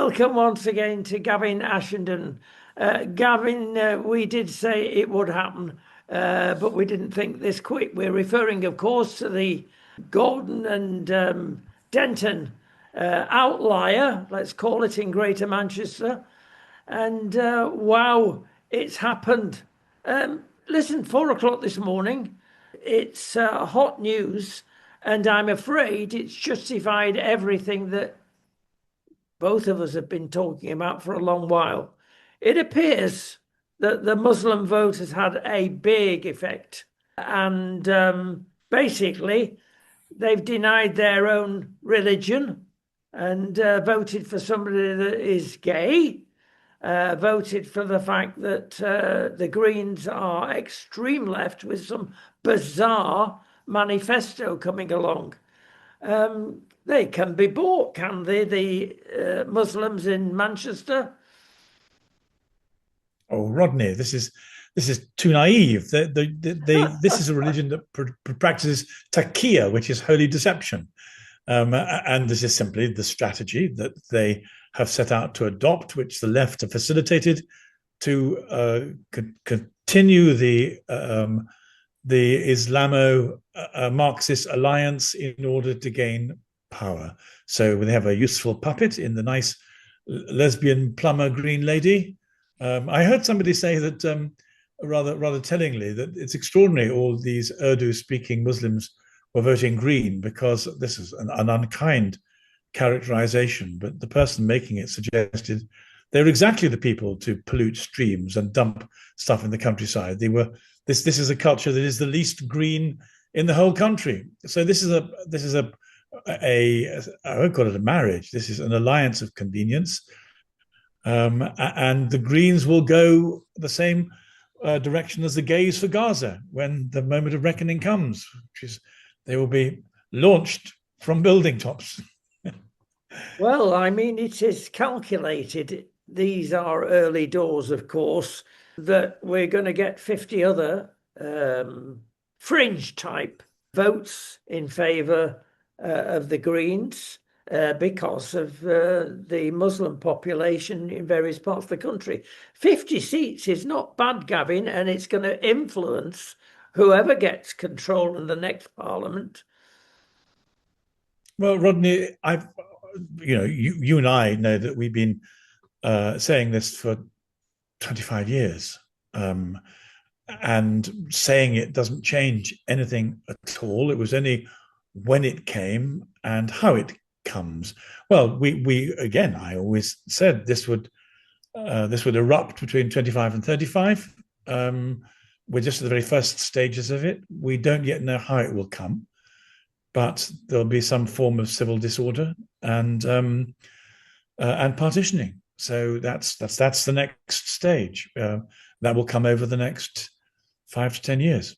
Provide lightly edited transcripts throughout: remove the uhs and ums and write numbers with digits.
Welcome once again to Gavin Ashenden. Gavin, we did say it would happen, but we didn't think this quick. We're referring, of course, to the Gordon and Denton outlier, let's call it, in Greater Manchester. And wow, it's happened. Listen, 4 o'clock this morning, it's hot news, and I'm afraid it's justified everything that both of us have been talking about for a long while. It appears that the Muslim vote has had a big effect, and basically, they've denied their own religion and voted for somebody that is gay. Voted for the fact that the Greens are extreme left with some bizarre manifesto coming along. They can be bought, can they? The Muslims in Manchester. Oh, Rodney, this is too naive. This is a religion that practices taqiyya, which is holy deception, and this is simply the strategy that they have set out to adopt, which the left have facilitated to continue the Islamo-Marxist alliance in order to gain power. So they have a useful puppet in the nice lesbian plumber green lady. I heard somebody say that rather tellingly that it's extraordinary all these Urdu-speaking Muslims were voting green because this is an unkind characterization. But the person making it suggested they're exactly the people to pollute streams and dump stuff in the countryside. This is a culture that is the least green in the whole country. So this is a I won't call it a marriage. This is an alliance of convenience. And the Greens will go the same direction as the gays for Gaza when the moment of reckoning comes, which is they will be launched from building tops. Well, I mean, it is calculated. These are early doors, of course, that we're going to get 50 other fringe type votes in favour of the Greens. Because of the Muslim population in various parts of the country. 50 seats is not bad, Gavin, and it's going to influence whoever gets control in the next parliament. Well, Rodney, you and I know that we've been saying this for 25 years. And saying it doesn't change anything at all. It was only when it came and how it comes. Well, we again, I always said this would erupt between 25 and 35. We're just at the very first stages of it. We don't yet know how it will come, but there'll be some form of civil disorder and partitioning. So that's the next stage. That will come over the next 5 to 10 years.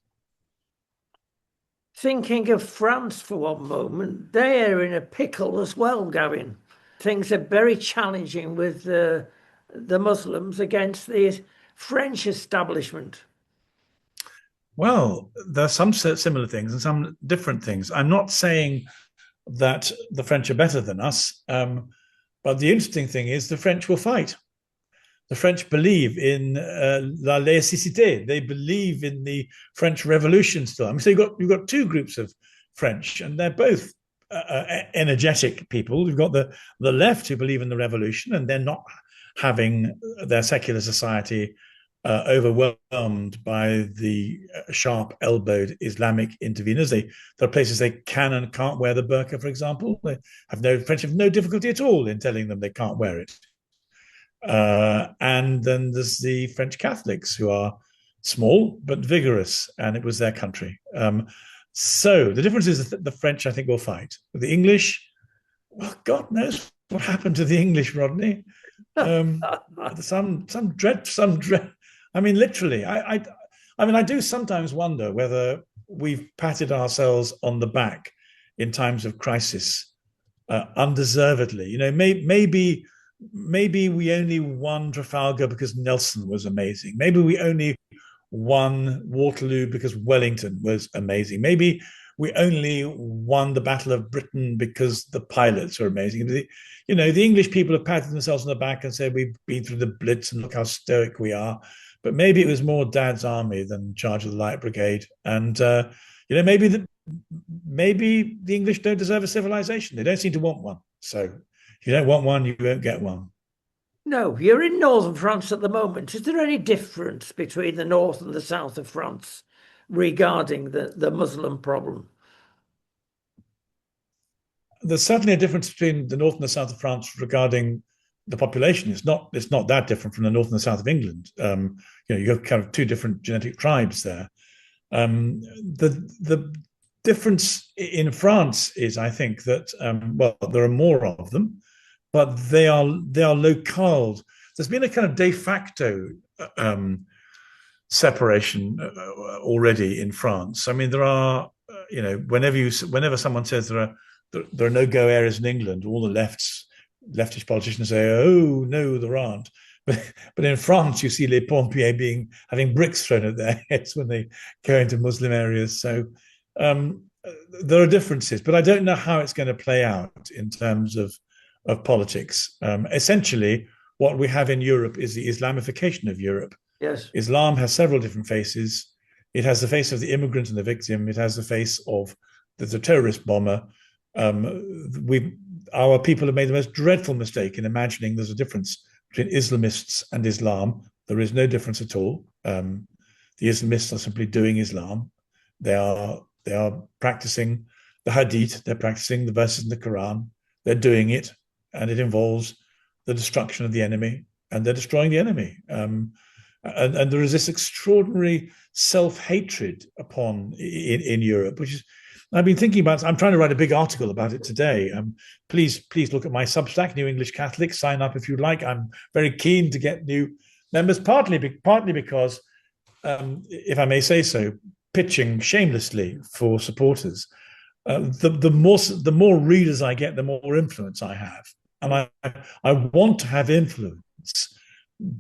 Thinking of France for one moment, they're in a pickle as well, Gavin. Things are very challenging with the Muslims against the French establishment. Well, there are some similar things and some different things. I'm not saying that the French are better than us, but the interesting thing is the French will fight. The French believe in la laïcité. They believe in the French Revolution still. I mean, so you've got two groups of French, and they're both energetic people. You've got the left who believe in the revolution, and they're not having their secular society overwhelmed by the sharp-elbowed Islamic interveners. There are places they can and can't wear the burqa, for example. French have no difficulty at all in telling them they can't wear it. And then there's the French Catholics who are small but vigorous, and it was their country. So the difference is that the French, I think, will fight. The English, well, God knows what happened to the English, Rodney. Some dread. I mean, literally. I mean, I do sometimes wonder whether we've patted ourselves on the back in times of crisis undeservedly. You know, maybe we only won Trafalgar because Nelson was amazing. Maybe we only won Waterloo because Wellington was amazing. Maybe we only won the Battle of Britain because the pilots are amazing. The English people have patted themselves on the back and said we've been through the Blitz and look how stoic we are. But maybe it was more Dad's army than Charge of the Light Brigade. And maybe the English don't deserve a civilization. They don't seem to want one. So if you don't want one, you won't get one. No, you're in northern France at the moment. Is there any difference between the north and the south of France regarding the Muslim problem? There's certainly a difference between the north and the south of France regarding the population. It's not that different from the north and the south of England. You have kind of two different genetic tribes there. The difference in France is, I think, that there are more of them, but they are locale. There's been a kind of de facto separation already in France. I mean, there are whenever someone says there are no-go areas in England, all the leftish politicians say, "Oh no, there aren't." But in France, you see les pompiers having bricks thrown at their heads when they go into Muslim areas. So there are differences, but I don't know how it's going to play out in terms of politics. Essentially, what we have in Europe is the Islamification of Europe. Yes. Islam has several different faces. It has the face of the immigrant and the victim. It has the face of the terrorist bomber. Our people have made the most dreadful mistake in imagining there's a difference between Islamists and Islam. There is no difference at all. The Islamists are simply doing Islam. They are practicing the Hadith. They're practicing the verses in the Quran. They're doing it, and it involves the destruction of the enemy, and they're destroying the enemy. And there is this extraordinary self-hatred in Europe, which is, I've been thinking about. I'm trying to write a big article about it today. Please look at my Substack, New English Catholic. Sign up if you like. I'm very keen to get new members, partly because, if I may say so, pitching shamelessly for supporters. The more readers I get, the more influence I have, and I want to have influence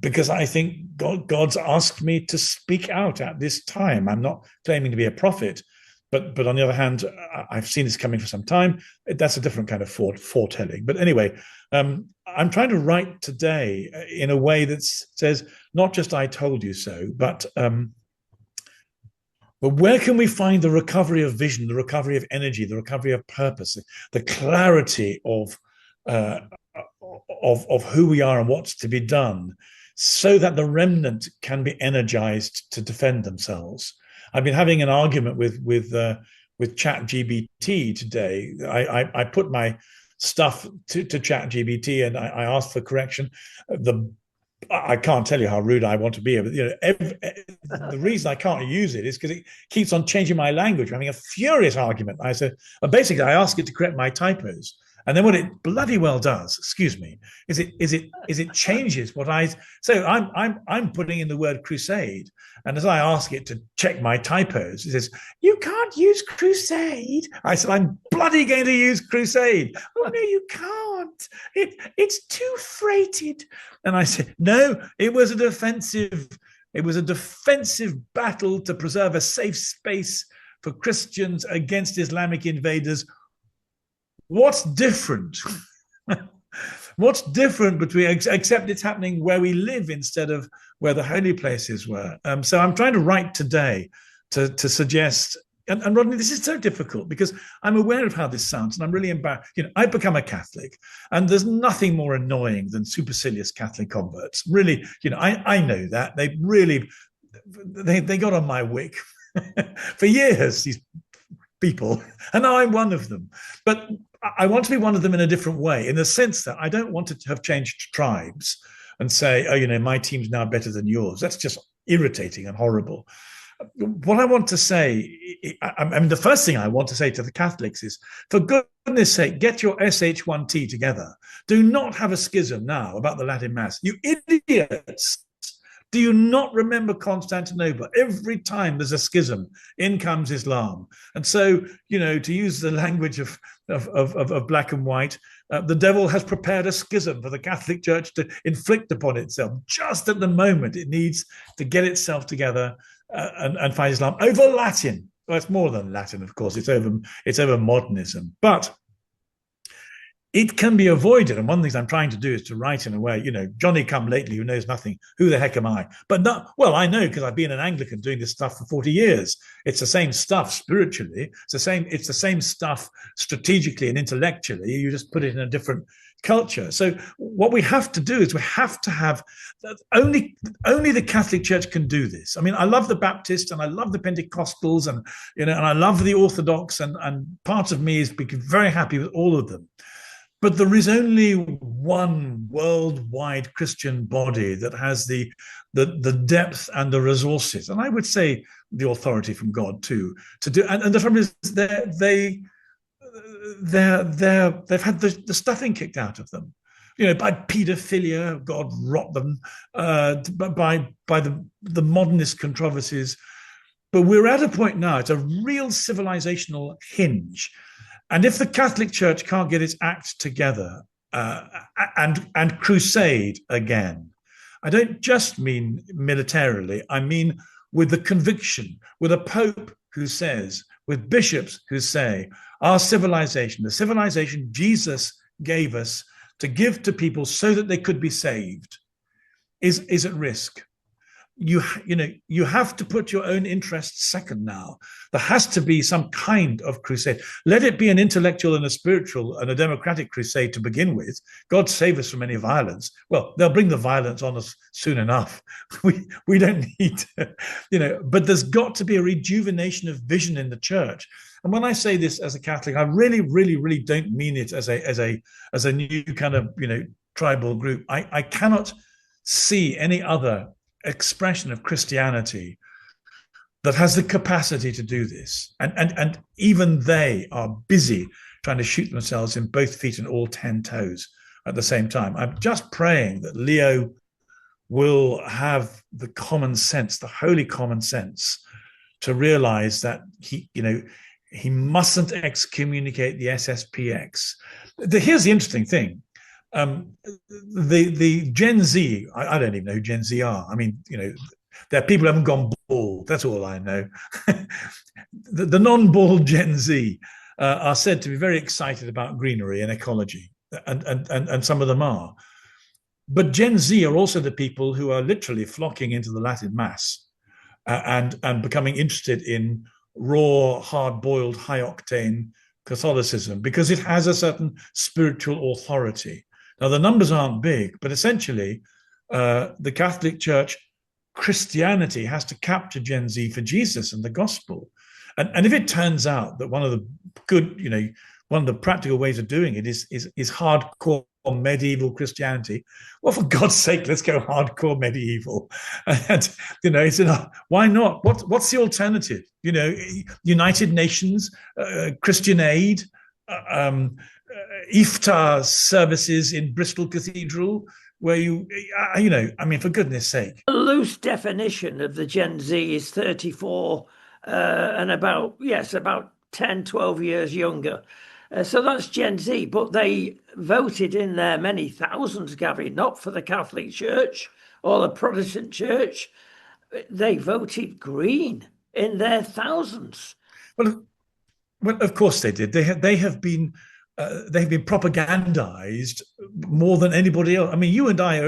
because I think God's asked me to speak out at this time. I'm not claiming to be a prophet. But on the other hand, I've seen this coming for some time. That's a different kind of foretelling. But anyway, I'm trying to write today in a way that says not just "I told you so," but where can we find the recovery of vision, the recovery of energy, the recovery of purpose, the clarity of who we are and what's to be done, so that the remnant can be energized to defend themselves. I've been having an argument with ChatGPT today. I put my stuff to ChatGPT and I asked for correction. I can't tell you how rude I want to be, but the reason I can't use it is because it keeps on changing my language. I'm having a furious argument. I said, basically, I ask it to correct my typos. And then what it bloody well does, excuse me, is it changes what so I'm putting in the word crusade, and as I ask it to check my typos, it says, "You can't use crusade." I said, "I'm bloody going to use crusade." "Oh no, you can't. It's too freighted." And I said, "No, it was a defensive battle to preserve a safe space for Christians against Islamic invaders." What's different? What's different except it's happening where we live instead of where the holy places were. So I'm trying to write today to suggest, and Rodney, this is so difficult because I'm aware of how this sounds and I'm really embarrassed. I've become a Catholic and there's nothing more annoying than supercilious Catholic converts. Really, I know that. They got on my wick for years, these people, and now I'm one of them. But I want to be one of them in a different way, in the sense that I don't want to have changed tribes and say, "Oh, my team's now better than yours." That's just irritating and horrible. What I want to say, the first thing I want to say to the Catholics is, for goodness sake, get your SH1T together. Do not have a schism now about the Latin Mass. You idiots. Do you not remember Constantinople? Every time there's a schism, in comes Islam. And so, to use the language of black and white, the devil has prepared a schism for the Catholic Church to inflict upon itself just at the moment it needs to get itself together and fight Islam over Latin. well, it's more than Latin, of course. It's over modernism, but it can be avoided. And one of the things I'm trying to do is to write in a way, Johnny come lately who knows nothing. Who the heck am I? But not, well, I know because I've been an Anglican doing this stuff for 40 years. It's the same stuff spiritually. It's the same stuff strategically and intellectually. You just put it in a different culture. So what we have to do is we have to have only the Catholic Church can do this. I mean, I love the Baptists and I love the Pentecostals and I love the Orthodox and part of me is very happy with all of them. But there is only one worldwide Christian body that has the depth and the resources, and I would say the authority from God too, to do. And the problem is they've had the stuffing kicked out of them, by paedophilia, God rot them, by the modernist controversies. But we're at a point now; it's a real civilizational hinge. And if the Catholic Church can't get its act together and crusade again, I don't just mean militarily, I mean with the conviction, with a Pope who says, with bishops who say, our civilization, the civilization Jesus gave us to give to people so that they could be saved, is at risk. You have to put your own interests second now. There has to be some kind of crusade. Let it be an intellectual and a spiritual and a democratic crusade to begin with. God save us from any violence. Well, they'll bring the violence on us soon enough. We don't need to, but there's got to be a rejuvenation of vision in the church. And when I say this as a Catholic, I really, really, really don't mean it as a new kind of tribal group. I cannot see any other expression of Christianity that has the capacity to do this, and even they are busy trying to shoot themselves in both feet and all 10 toes at the same time. I'm just praying that Leo will have the common sense, the holy common sense, to realize that he mustn't excommunicate the SSPX. Here's the interesting thing. The Gen Z, I don't even know who Gen Z are. I mean, there are people who haven't gone bald. That's all I know. the non-bald Gen Z are said to be very excited about greenery and ecology, and some of them are. But Gen Z are also the people who are literally flocking into the Latin Mass and becoming interested in raw, hard-boiled, high-octane Catholicism because it has a certain spiritual authority. Now, the numbers aren't big, but essentially, the Catholic Church, Christianity has to capture Gen Z for Jesus and the gospel. And if it turns out that one of the practical ways of doing it is hardcore medieval Christianity, well, for God's sake, let's go hardcore medieval. And it's enough. Why not? What's the alternative? United Nations, Christian Aid, iftar services in Bristol Cathedral, where for goodness sake. A loose definition of the Gen Z is 34 and about 10, 12 years younger. So that's Gen Z, but they voted in their many thousands, Gavin, not for the Catholic Church or the Protestant Church. They voted Green in their thousands. Well, of course they did. They have been propagandized more than anybody else. I mean, you and I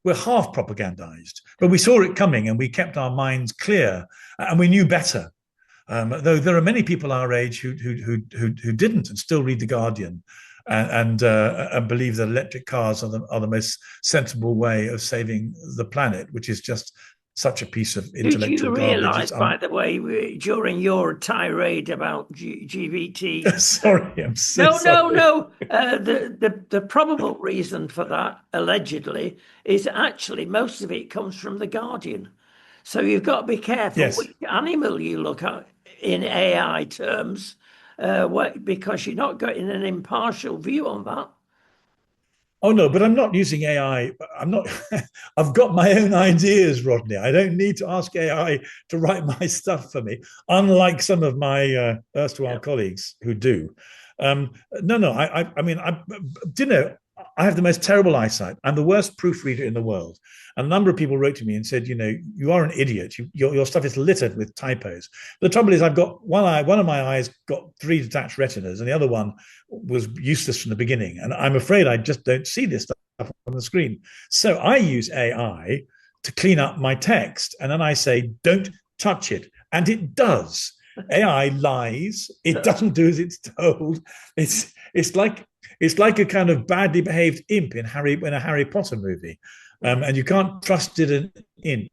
we're half propagandized, but we saw it coming and we kept our minds clear and we knew better. Though there are many people our age who didn't and still read The Guardian and believe that electric cars are the most sensible way of saving the planet, which is just such a piece of intellectual garbage. Did you realise, by the way, during your tirade about GBT? Sorry, I'm so sorry. No. The probable reason for that, allegedly, is actually most of it comes from The Guardian. So you've got to be careful which animal you look at in AI terms, because you're not getting an impartial view on that. Oh, no, but I'm not using AI. I've got my own ideas, Rodney. I don't need to ask AI to write my stuff for me, unlike some of my erstwhile colleagues who do. I mean, I have the most terrible eyesight. I'm the worst proofreader in the world. And a number of people wrote to me and said, you are an idiot. Your stuff is littered with typos. The trouble is, I've got one of my eyes got 3 detached retinas, and the other one was useless from the beginning. And I'm afraid I just don't see this stuff on the screen. So I use AI to clean up my text. And then I say, don't touch it. And it does. AI lies. It doesn't do as it's told. It's like a kind of badly behaved imp in a Harry Potter movie, and you can't trust it an inch.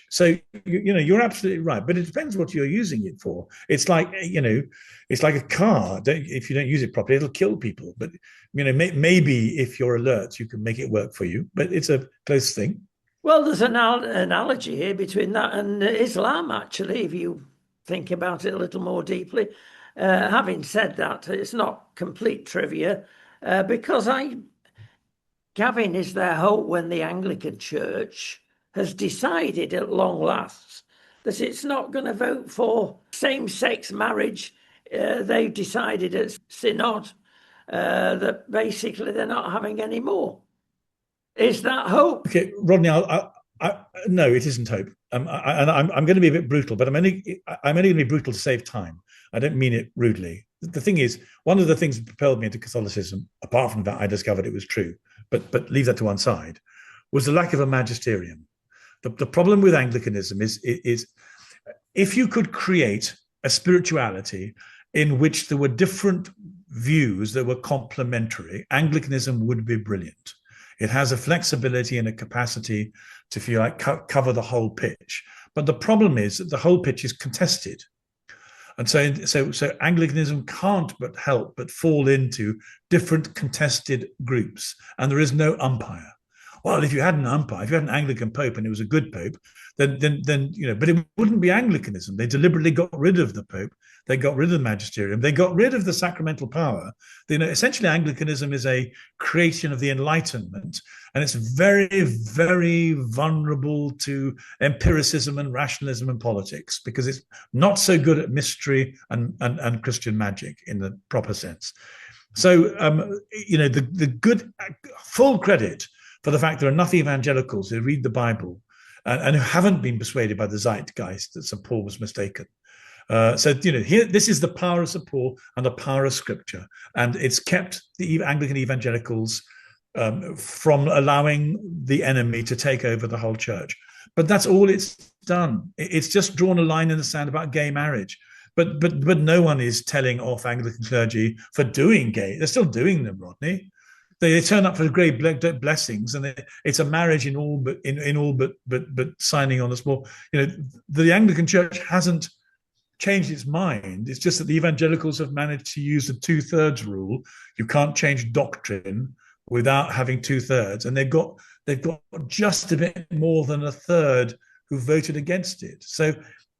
So you're absolutely right, but it depends what you're using it for. It's like a car. If you don't use it properly, it'll kill people. But maybe if you're alert, you can make it work for you. But it's a close thing. Well, there's an analogy here between that and Islam, actually, if you think about it a little more deeply. Having said that, it's not complete trivia, because Gavin, is there hope when the Anglican Church has decided at long last that it's not going to vote for same-sex marriage? They've decided at Synod that basically they're not having any more. Is that hope? Okay, Rodney, no, it isn't hope. I'm going to be a bit brutal, but I'm only going to be brutal to save time. I don't mean it rudely. The thing is, one of the things that propelled me into Catholicism, apart from that I discovered it was true, but leave that to one side, was the lack of a magisterium. The problem with Anglicanism is if you could create a spirituality in which there were different views that were complementary, Anglicanism would be brilliant. It has a flexibility and a capacity to, if you like, cover the whole pitch. But the problem is that the whole pitch is contested. And so Anglicanism can't help but fall into different contested groups, and there is no umpire. Well, if you had an umpire, if you had an Anglican pope and it was a good pope, then but it wouldn't be Anglicanism. They deliberately got rid of the pope. They got rid of the magisterium. They got rid of the sacramental power. Essentially, Anglicanism is a creation of the Enlightenment, and it's very, very vulnerable to empiricism and rationalism and politics because it's not so good at mystery and Christian magic in the proper sense. So, the good full credit for the fact there are enough evangelicals who read the Bible and who haven't been persuaded by the zeitgeist that St. Paul was mistaken. Here, this is the power of St. Paul and the power of Scripture, and it's kept the Anglican evangelicals from allowing the enemy to take over the whole church. But that's all it's done. It's just drawn a line in the sand about gay marriage. But no one is telling off Anglican clergy for doing gay. They're still doing them, Rodney. They turn up for great blessings, and it's a marriage in all but signing on a small. The Anglican Church hasn't changed its mind. It's just that the evangelicals have managed to use the 2/3 rule. You can't change doctrine without having 2/3, and they've got just a bit more than a third who voted against it. So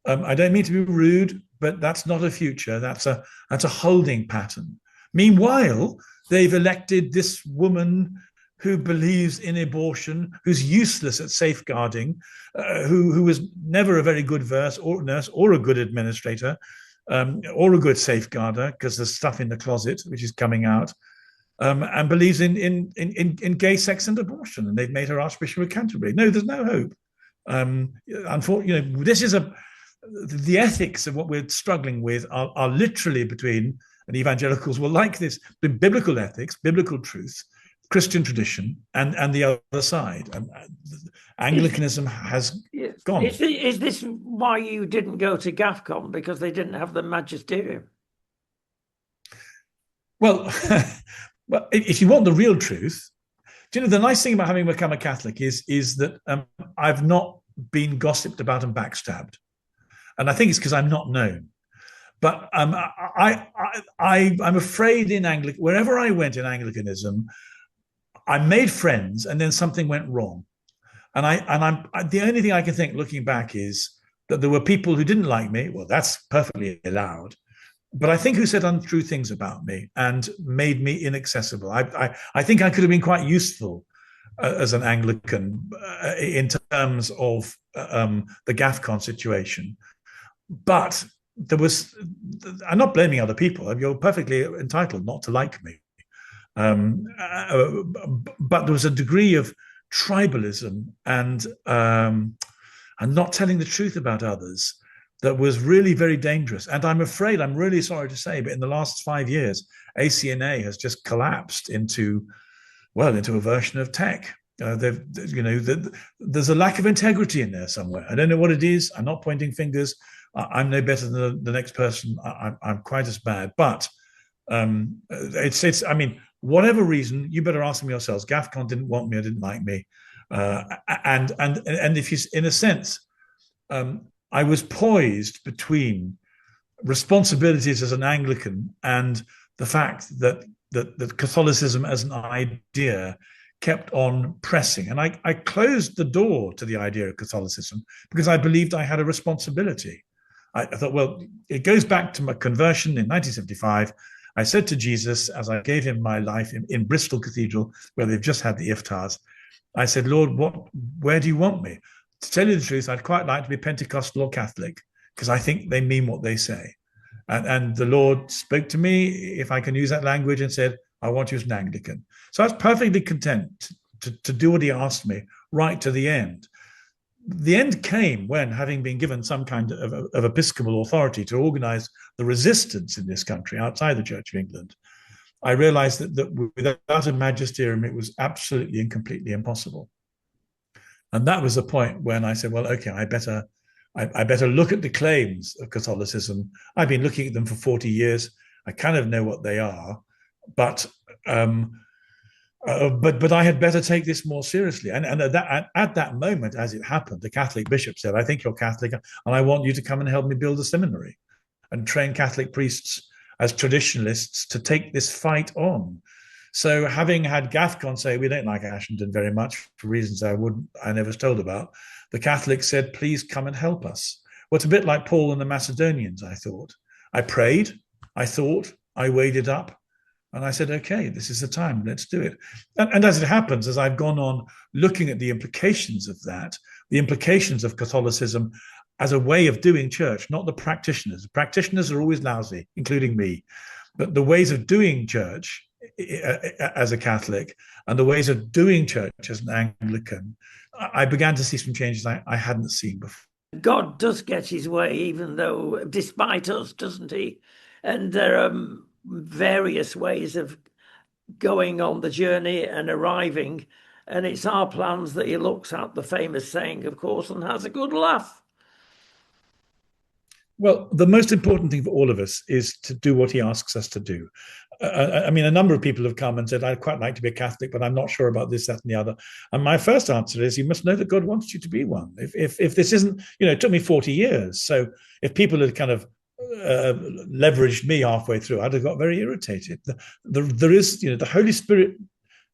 I don't mean to be rude, but that's not a future. That's a holding pattern. Meanwhile, they've elected this woman who believes in abortion, who's useless at safeguarding, who was never a very good nurse or a good administrator, or a good safeguarder, because there's stuff in the closet which is coming out, and believes in gay sex and abortion, and they've made her Archbishop of Canterbury. No, there's no hope. Unfortunately, this is the ethics of what we're struggling with are literally between, and evangelicals will like this, the biblical ethics, biblical truth, Christian tradition, and the other side. And Anglicanism has gone. Is this why you didn't go to GAFCON? Because they didn't have the magisterium? Well, if you want the real truth, the nice thing about having become a Catholic is that I've not been gossiped about and backstabbed. And I think it's because I'm not known. But I'm afraid wherever I went in Anglicanism, I made friends, and then something went wrong. And I'm the only thing I can think, looking back, is that there were people who didn't like me. Well, that's perfectly allowed. But I think who said untrue things about me and made me inaccessible. I think I could have been quite useful as an Anglican in terms of the GAFCON situation. But I'm not blaming other people. You're perfectly entitled not to like me. but there was a degree of tribalism and not telling the truth about others that was really very dangerous. And I'm afraid, I'm really sorry to say, but in the last 5 years, ACNA has just collapsed into a version of tech. There's a lack of integrity in there somewhere. I don't know what it is. I'm not pointing fingers. I'm no better than the next person. I'm quite as bad. But it's. I mean, whatever reason, you better ask them yourselves. GAFCON didn't want me. Or didn't like me. And if you, in a sense, I was poised between responsibilities as an Anglican and the fact that Catholicism as an idea kept on pressing. And I closed the door to the idea of Catholicism because I believed I had a responsibility. I thought, well, it goes back to my conversion in 1975. I said to Jesus, as I gave him my life in Bristol Cathedral, where they've just had the iftars, I said, Lord, where do you want me? To tell you the truth, I'd quite like to be Pentecostal or Catholic because I think they mean what they say. And the Lord spoke to me, if I can use that language, and said, I want you as an Anglican. So I was perfectly content to do what he asked me right to the end. The end came when, having been given some kind of episcopal authority to organize the resistance in this country outside the Church of England, I realized that without a magisterium, it was absolutely and completely impossible. And that was the point when I said, well, okay, I better look at the claims of Catholicism. I've been looking at them for 40 years. I kind of know what they are, but I had better take this more seriously. And at that moment, as it happened, the Catholic bishop said, I think you're Catholic, and I want you to come and help me build a seminary and train Catholic priests as traditionalists to take this fight on. So having had GAFCON say, we don't like Ashenden very much for reasons I never was told about, the Catholics said, please come and help us. Well, it's a bit like Paul and the Macedonians, I thought. I prayed, I thought, I weighed it up, and I said, okay, this is the time, let's do it. And as it happens, as I've gone on looking at the implications of that, the implications of Catholicism as a way of doing church, not the practitioners. The practitioners are always lousy, including me. But the ways of doing church as a Catholic and the ways of doing church as an Anglican, I began to see some changes I hadn't seen before. God does get his way, even though, despite us, doesn't he? And there are various ways of going on the journey and arriving. And it's our plans that he looks at, the famous saying, of course, and has a good laugh. Well, the most important thing for all of us is to do what he asks us to do. I mean, a number of people have come and said, I'd quite like to be a Catholic, but I'm not sure about this, that, and the other. And my first answer is, you must know that God wants you to be one. If this isn't, it took me 40 years. So if people had kind of leveraged me halfway through, I'd have got very irritated. There is, the Holy Spirit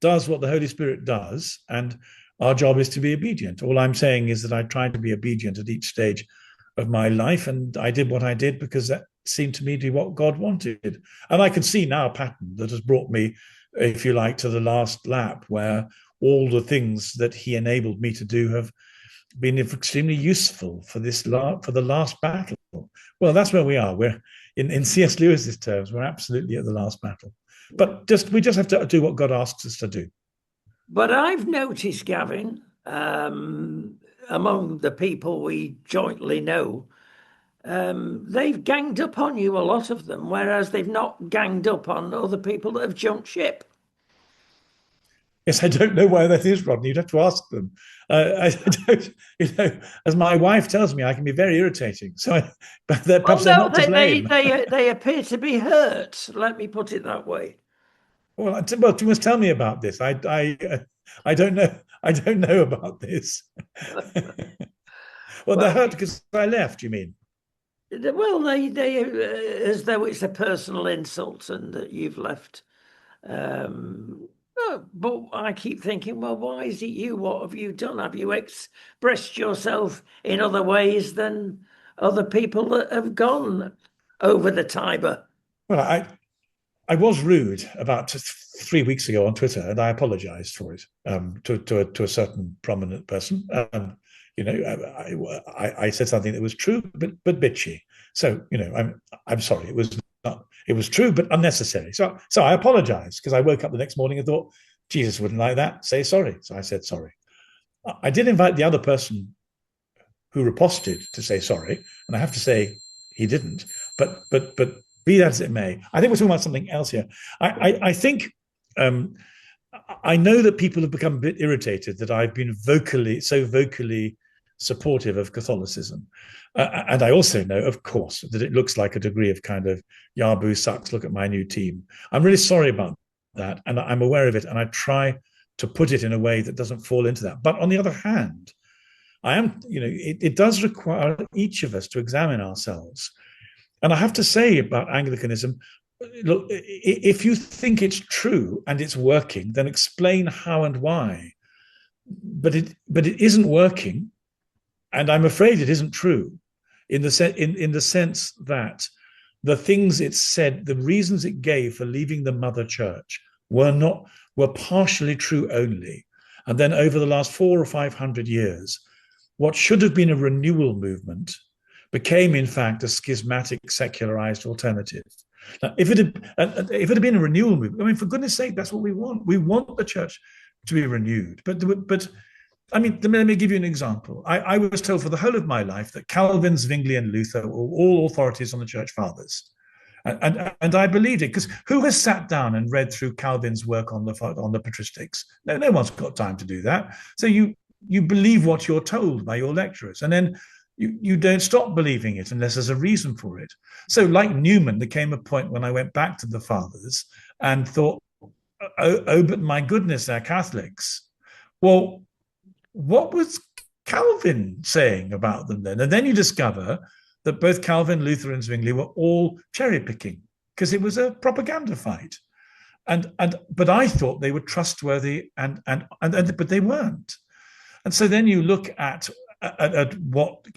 does what the Holy Spirit does, and our job is to be obedient. All I'm saying is that I tried to be obedient at each stage of my life, and I did what I did because that seemed to me to be what God wanted. And I can see now a pattern that has brought me, if you like, to the last lap, where all the things that he enabled me to do have been extremely useful for the last battle. Well, that's where we are. We're in C.S. Lewis's terms, we're absolutely at the last battle. But we just have to do what God asks us to do. But I've noticed, Gavin, among the people we jointly know, they've ganged up on you, a lot of them, whereas they've not ganged up on other people that have jumped ship. Yes, I don't know why that is, Rodney. You'd have to ask them. I don't, as my wife tells me, I can be very irritating. So perhaps they're not to blame. They appear to be hurt. Let me put it that way. Well, you must tell me about this. I don't know. I don't know about this. Well, they're hurt because I left, you mean? Well, they as though it's a personal insult and that you've left. But I keep thinking, well, why is it you? What have you done? Have you expressed yourself in other ways than other people that have gone over the Tiber? Well, I was rude about 3 weeks ago on Twitter, and I apologized for it to a certain prominent person. I said something that was true, but bitchy. So I'm sorry. It was it was true, but unnecessary. So I apologized, because I woke up the next morning and thought, Jesus wouldn't like that. Say sorry. So I said sorry. I did invite the other person who riposted to say sorry, and I have to say he didn't. But be that as it may, I think we're talking about something else here. I think I know that people have become a bit irritated that I've been vocally supportive of Catholicism. And I also know, of course, that it looks like a degree of kind of, Yabu sucks, look at my new team. I'm really sorry about that, and I'm aware of it, and I try to put it in a way that doesn't fall into that. But on the other hand, it does require each of us to examine ourselves. And I have to say about Anglicanism, look, if you think it's true and it's working, then explain how and why. But it isn't working, and I'm afraid it isn't true, in the sense that the things it said, the reasons it gave for leaving the mother church were partially true only. And then over the last 400 or 500 years, what should have been a renewal movement became, in fact, a schismatic, secularized alternative. Now, if it had been a renewal movement, I mean, for goodness sake, that's what we want. We want the church to be renewed. But I mean, let me give you an example. I was told for the whole of my life that Calvin, Zwingli, and Luther were all authorities on the church fathers. And I believed it, because who has sat down and read through Calvin's work on the patristics? No one's got time to do that. So you believe what you're told by your lecturers, and then you don't stop believing it unless there's a reason for it. So, like Newman, there came a point when I went back to the fathers and thought, oh, but my goodness, they're Catholics. Well, what was Calvin saying about them then? And then you discover that both Calvin, Luther, and Zwingli were all cherry picking, because it was a propaganda fight. But I thought they were trustworthy, but they weren't. And so then you look at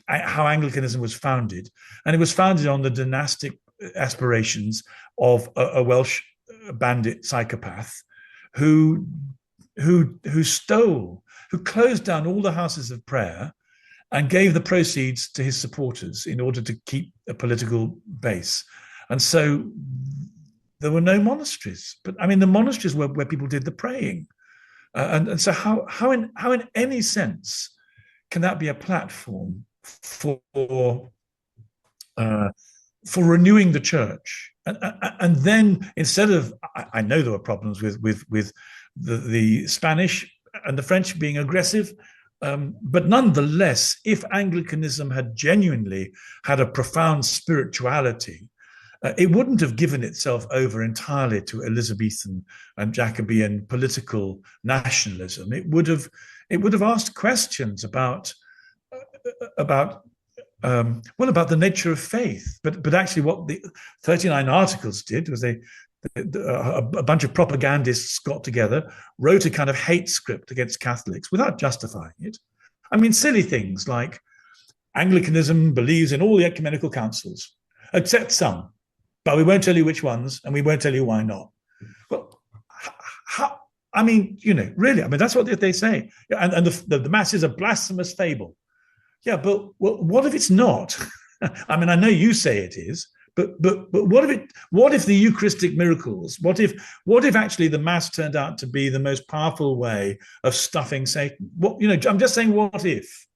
how Anglicanism was founded, and it was founded on the dynastic aspirations of a Welsh bandit psychopath who closed down all the houses of prayer and gave the proceeds to his supporters in order to keep a political base. And so there were no monasteries. But I mean, the monasteries were where people did the praying. And so how in any sense can that be a platform for renewing the church? And then, instead of, I know there were problems with the Spanish and the French being aggressive, but nonetheless, if Anglicanism had genuinely had a profound spirituality, it wouldn't have given itself over entirely to Elizabethan and Jacobean political nationalism. It would have asked questions about the nature of faith. But actually, what the 39 Articles did was a bunch of propagandists got together, wrote a kind of hate script against Catholics without justifying it. I mean, silly things like Anglicanism believes in all the ecumenical councils, except some, but we won't tell you which ones, and we won't tell you why not. Well, how? I mean, really, I mean, that's what they say. And the Mass is a blasphemous fable. Yeah, but what if it's not? I mean, I know you say it is, but what if the Eucharistic miracles? What if actually the Mass turned out to be the most powerful way of stuffing Satan? I'm just saying, what if?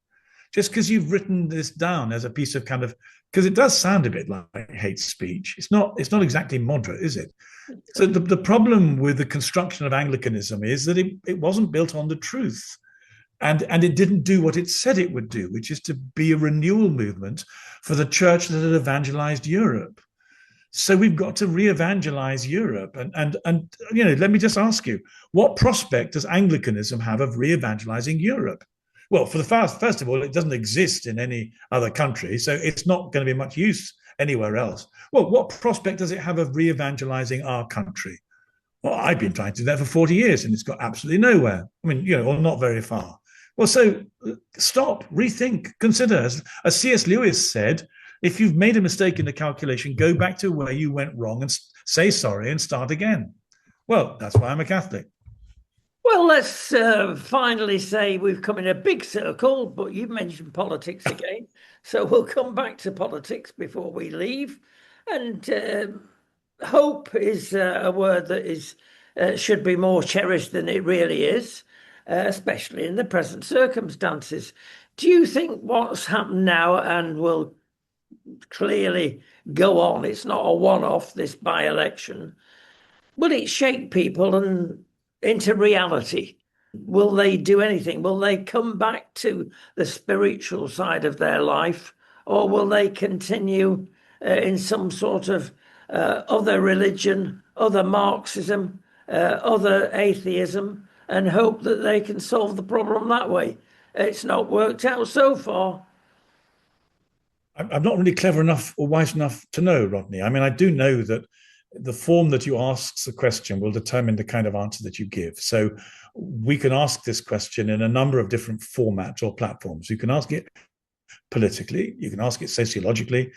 Just because you've written this down as a piece of kind of, because it does sound a bit like hate speech. It's not exactly moderate, is it? So the problem with the construction of Anglicanism is that it wasn't built on the truth. And it didn't do what it said it would do, which is to be a renewal movement for the church that had evangelized Europe. So we've got to re-evangelize Europe. And let me just ask you, what prospect does Anglicanism have of re-evangelizing Europe? Well, for the first of all, it doesn't exist in any other country, so it's not going to be much use anywhere else. Well, what prospect does it have of re-evangelizing our country? Well, I've been trying to do that for 40 years, and it's got absolutely nowhere. I mean, or not very far. Well, so stop, rethink, consider. As C.S. Lewis said, if you've made a mistake in the calculation, go back to where you went wrong and say sorry and start again. Well, that's why I'm a Catholic. Well, let's finally say we've come in a big circle, but you've mentioned politics again. So we'll come back to politics before we leave. And hope is a word that is should be more cherished than it really is, especially in the present circumstances. Do you think what's happened now and will clearly go on, it's not a one-off, this by-election, will it shake people and into reality? Will they do anything? Will they come back to the spiritual side of their life, or will they continue in some sort of other religion, other Marxism, other atheism, and hope that they can solve the problem that way? It's not worked out so far. I'm not really clever enough or wise enough to know, Rodney. I mean, I do know that the form that you ask the question will determine the kind of answer that you give. So we can ask this question in a number of different formats or platforms. You can ask it politically, you can ask it sociologically,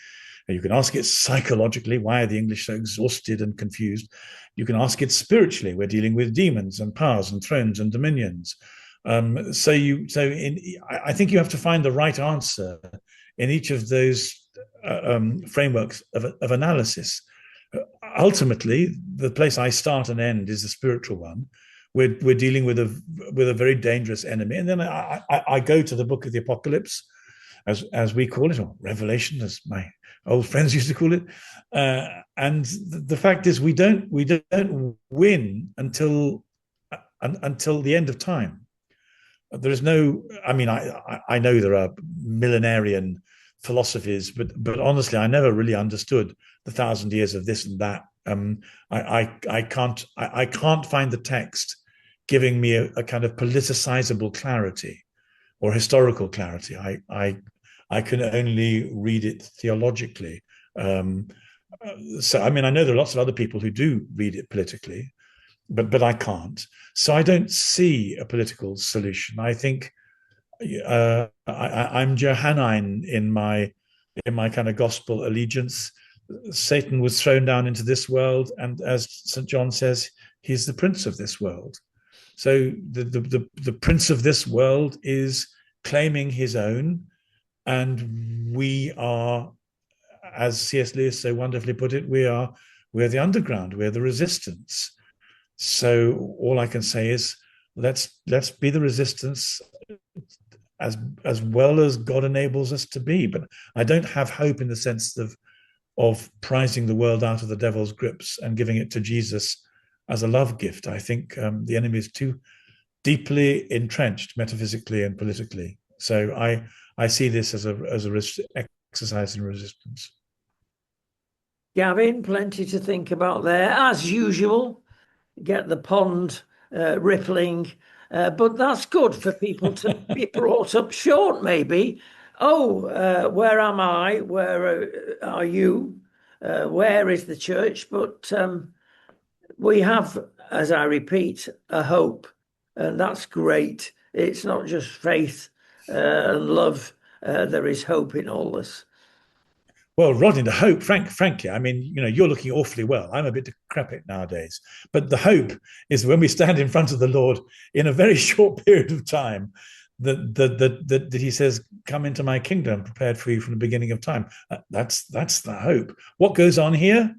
you can ask it psychologically. Why are the English so exhausted and confused? You can ask it spiritually. We're dealing with demons and powers and thrones and dominions. I think you have to find the right answer in each of those frameworks of analysis. Ultimately, the place I start and end is the spiritual one. We're dealing with a very dangerous enemy, and then I go to the book of the Apocalypse, as we call it, or Revelation, as my old friends used to call it. And the fact is, we don't win until the end of time. There is no. I mean, I know there are millenarian philosophies, but honestly, I never really understood the 1,000 years of this and that. I can't find the text giving me a kind of politicizable clarity or historical clarity. I can only read it theologically. So I mean, I know there are lots of other people who do read it politically, but I can't. So I don't see a political solution. I think I'm Johannine in my kind of gospel allegiance. Satan was thrown down into this world, and as St. John says, he's the prince of this world. So the prince of this world is claiming his own, and we are, as C.S. Lewis so wonderfully put it, we're the underground, we're the resistance. So all I can say is let's be the resistance as well as God enables us to be. But I don't have hope in the sense of prizing the world out of the devil's grips and giving it to Jesus as a love gift. I think the enemy is too deeply entrenched metaphysically and politically. So I see this as a exercise in resistance. Gavin, plenty to think about there, as usual. Get the pond rippling, but that's good for people to be brought up short, maybe. Oh, where am I? Where are you? Where is the church? But we have, as I repeat, a hope, and that's great. It's not just faith and love. There is hope in all this. Well, Rodney, the hope, frankly, I mean, you're looking awfully well. I'm a bit decrepit nowadays, but the hope is when we stand in front of the Lord in a very short period of time, that He says, "Come into my kingdom, prepared for you from the beginning of time." That's the hope. What goes on here,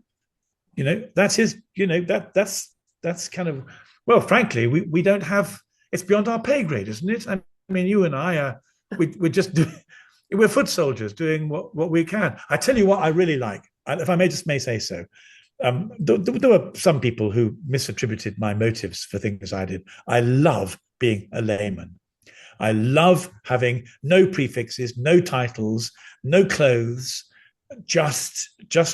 that's His. That's kind of, well, frankly, we don't have. It's beyond our pay grade, isn't it? I mean, you and I are. We're just doing. We're foot soldiers doing what we can. I tell you what I really like, if I may say so. There were some people who misattributed my motives for things I did. I love being a layman. I love having no prefixes, no titles, no clothes, just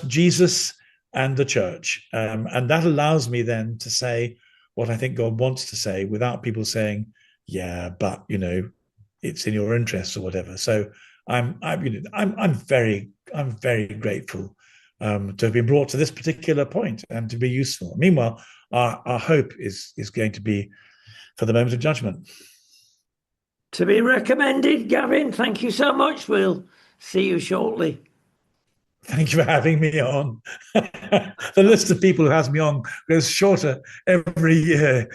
Jesus and the church. And that allows me then to say what I think God wants to say without people saying, yeah, but, it's in your interests or whatever. So I'm very grateful to have been brought to this particular point and to be useful. Meanwhile, our hope is going to be for the moment of judgment. To be recommended, Gavin. Thank you so much. We'll see you shortly. Thank you for having me on. The list of people who has me on grows shorter every year.